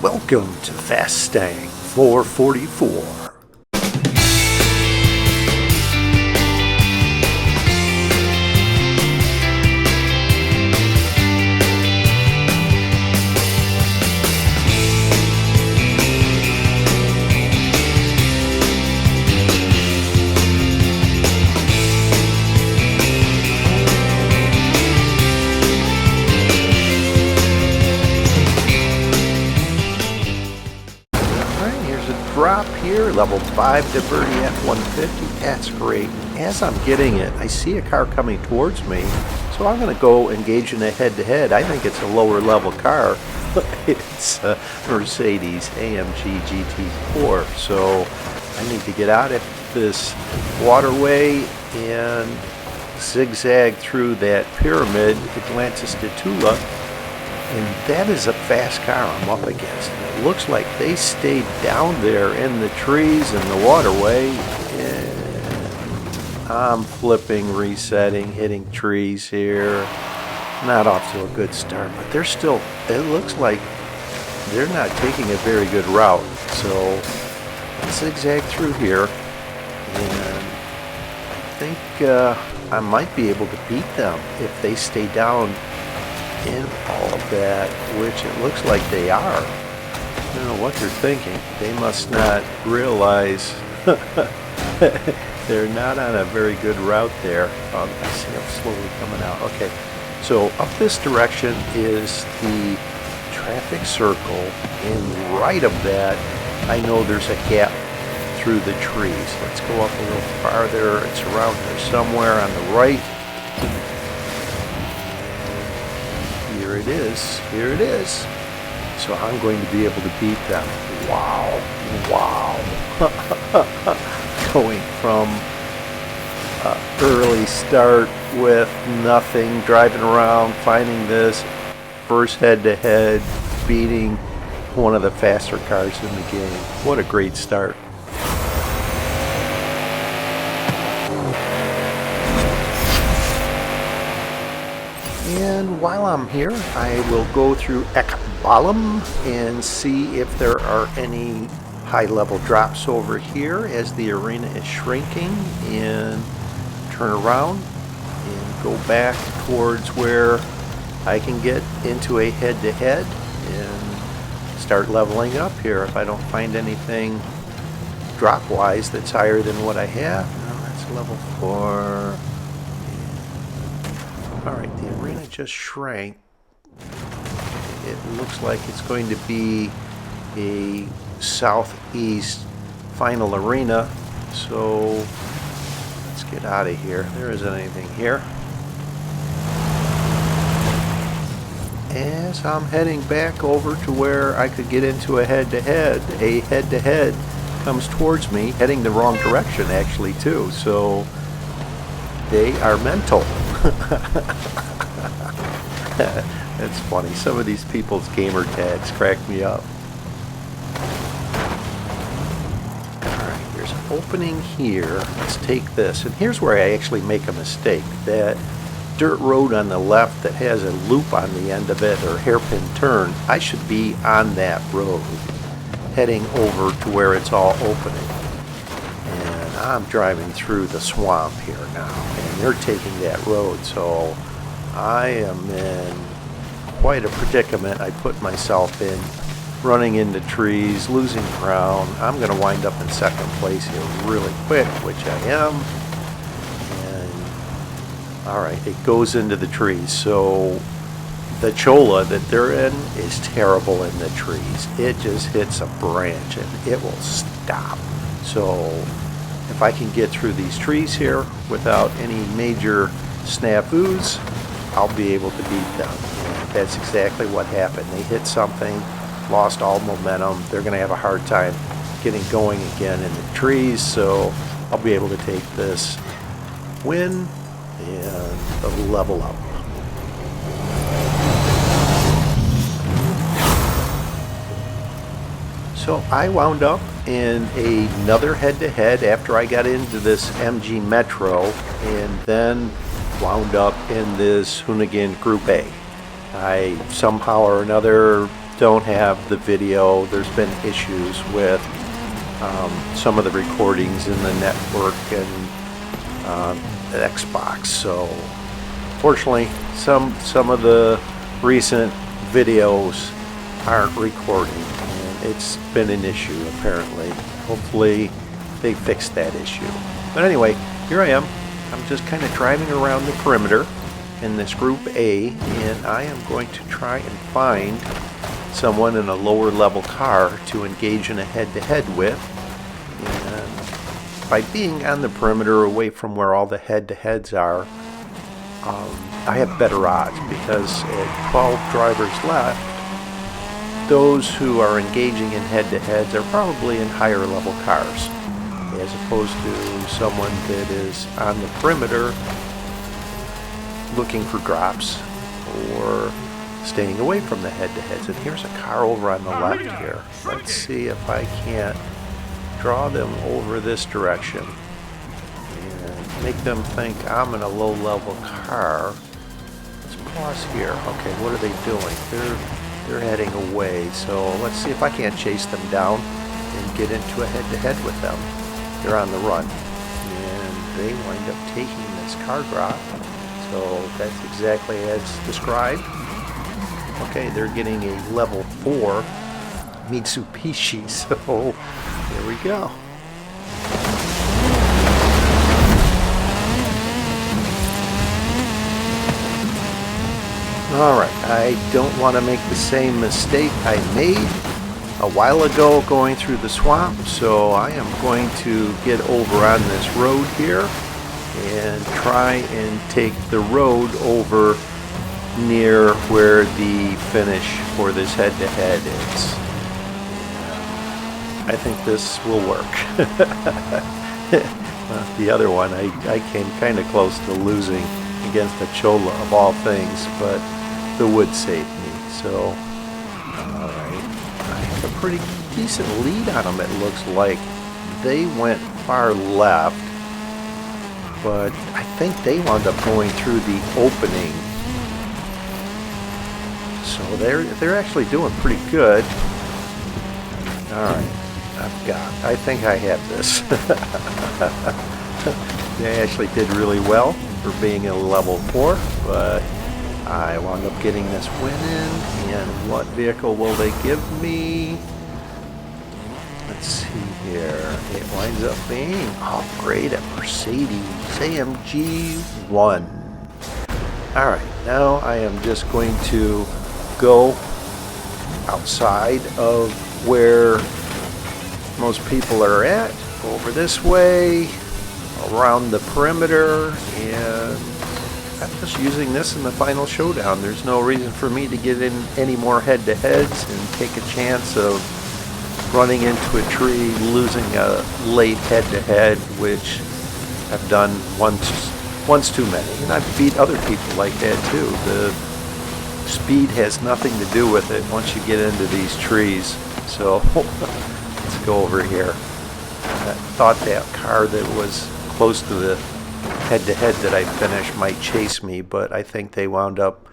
Welcome to Fast Stang 444. Drop here, level 5 Deberti F-150. That's great. As I'm getting it, I see a car coming towards me, so I'm going to go engage in a head-to-head. I think it's a lower level car. It's a Mercedes AMG GT4, so I need to get out of this waterway and zigzag through that pyramid, Atlantis de Tula. And that is a fast car I'm up against. It looks like they stayed down there in the trees and the waterway. And I'm flipping, resetting, hitting trees here. Not off to a good start, but they're still, it looks like they're not taking a very good route. So let's zigzag through here. And I think I might be able to beat them if they stay down in all of that, which it looks like they are. I don't know what they're thinking. They must not realize they're not on a very good route there. I see them slowly coming out. Okay, so up this direction is the traffic circle, and right of that I know there's a gap through the trees. Let's go up a little farther. It's around here somewhere on the right. Here it is. Here it is. So I'm going to be able to beat them. Wow. Wow. Going from an early start with nothing, driving around, finding this first head-to-head, beating one of the faster cars in the game. What a great start. And while I'm here, I will go through Ekbalam and see if there are any high-level drops over here as the arena is shrinking, and turn around and go back towards where I can get into a head-to-head and start leveling up here if I don't find anything drop-wise that's higher than what I have. No, that's level 4. Alright, the arena just shrank. It looks like it's going to be a southeast final arena. So let's get out of here. There isn't anything here. As I'm heading back over to where I could get into a head-to-head comes towards me, heading the wrong direction actually too. So they are mental. That's funny. Some of these people's gamer tags crack me up. Alright, there's an opening here. Let's take this. And here's where I actually make a mistake. That dirt road on the left that has a loop on the end of it, or hairpin turn, I should be on that road, heading over to where it's all opening. And I'm driving through the swamp here now, and they're taking that road, so I am in quite a predicament I put myself in, running into trees, losing ground. I'm going to wind up in second place here really quick, which I am. And alright, it goes into the trees, so the cholla that they're in is terrible in the trees. It just hits a branch and it will stop. So if I can get through these trees here without any major snafus, I'll be able to beat them. And that's exactly what happened. They hit something, lost all momentum. They're going to have a hard time getting going again in the trees, so I'll be able to take this win and level up. So I wound up in another head-to-head after I got into this MG Metro, and then wound up in this Hoonigan Group A. I somehow or another don't have the video. There's been issues with some of the recordings in the network and Xbox. So fortunately, some of the recent videos aren't recording, and it's been an issue apparently. Hopefully they fixed that issue. But anyway, here I am. I'm just kind of driving around the perimeter in this Group A, and I am going to try and find someone in a lower level car to engage in a head-to-head with. And by being on the perimeter away from where all the head-to-heads are, I have better odds, because at 12 drivers left, those who are engaging in head-to-heads are probably in higher level cars, as opposed to someone that is on the perimeter looking for drops or staying away from the head-to-heads. And here's a car over on the left here. Let's see if I can't draw them over this direction and make them think I'm in a low-level car. Let's pause here. Okay, what are they doing? They're heading away, so let's see if I can't chase them down and get into a head-to-head with them. They're on the run, and they wind up taking this car drop. So that's exactly as described. Okay, they're getting a level 4 Mitsubishi, so here we go. Alright, I don't want to make the same mistake I made a while ago going through the swamp, so I am going to get over on this road here and try and take the road over near where the finish for this head-to-head is. I think this will work. Well, the other one, I came kind of close to losing against a Chola of all things, but the wood saved me. So, alright, I have a pretty decent lead on them, it looks like. They went far left, but I think they wound up going through the opening. So they're actually doing pretty good. Alright, I think I have this. They actually did really well for being a level 4, but I wound up getting this win in. And what vehicle will they give me? Let's see here. It winds up being, oh great, a Mercedes AMG 1. Alright, now I am just going to go outside of where most people are at, over this way, around the perimeter, and I'm just using this in the final showdown. There's no reason for me to get in any more head-to-heads and take a chance of running into a tree, losing a late head-to-head, which I've done once too many. And I've beat other people like that too. The speed has nothing to do with it once you get into these trees. So let's go over here. I thought that car that was close to the head-to-head that I finished might chase me, but I think they wound up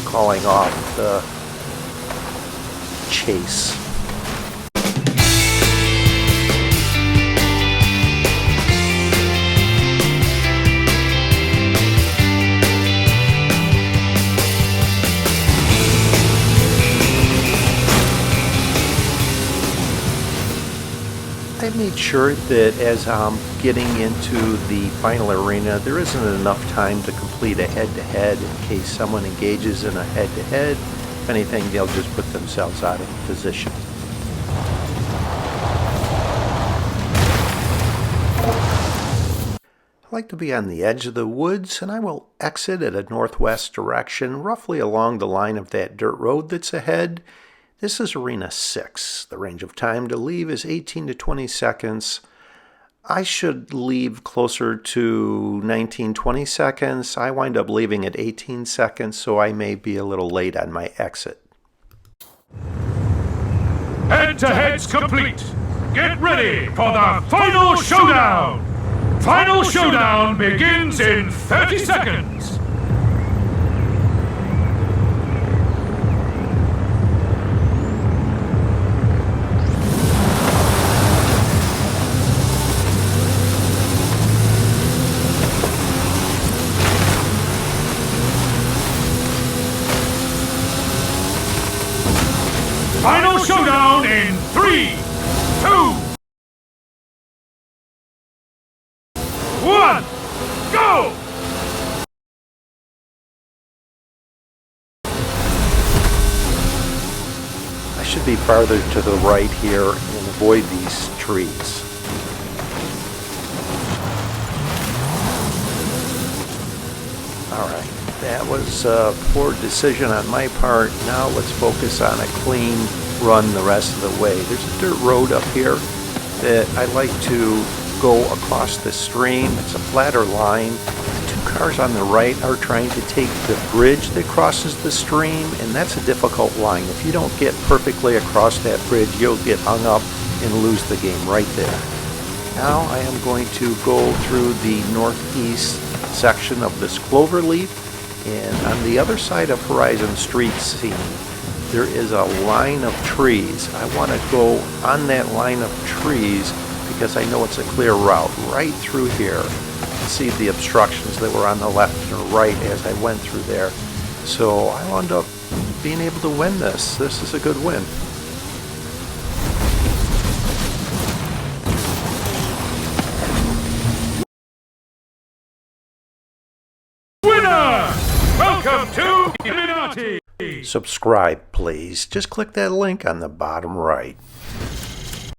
calling off the chase. I made sure that as I'm getting into the final arena, there isn't enough time to complete a head-to-head in case someone engages in a head-to-head. If anything, they'll just put themselves out of position. I like to be on the edge of the woods, and I will exit at a northwest direction, roughly along the line of that dirt road that's ahead. This is Arena 6. The range of time to leave is 18 to 20 seconds. I should leave closer to 19-20 seconds. I wind up leaving at 18 seconds, so I may be a little late on my exit. Head-to-heads complete. Get ready for the Final Showdown. Final Showdown begins in 30 seconds. Final Showdown in 3, 2, 1, go! I should be farther to the right here and avoid these trees. Alright, that was a poor decision on my part. Now let's focus on a clean run the rest of the way. There's a dirt road up here that I like to go across the stream. It's a flatter line. The two cars on the right are trying to take the bridge that crosses the stream, and that's a difficult line. If you don't get perfectly across that bridge, you'll get hung up and lose the game right there. Now I am going to go through the northeast section of this clover leaf, and on the other side of Horizon Street scene there is a line of trees. I want to go on that line of trees because I know it's a clear route right through here. See the obstructions that were on the left and right as I went through there. So I wound up being able to win this. This is a good win. Winner! Welcome to Illuminati! Subscribe, please. Just click that link on the bottom right.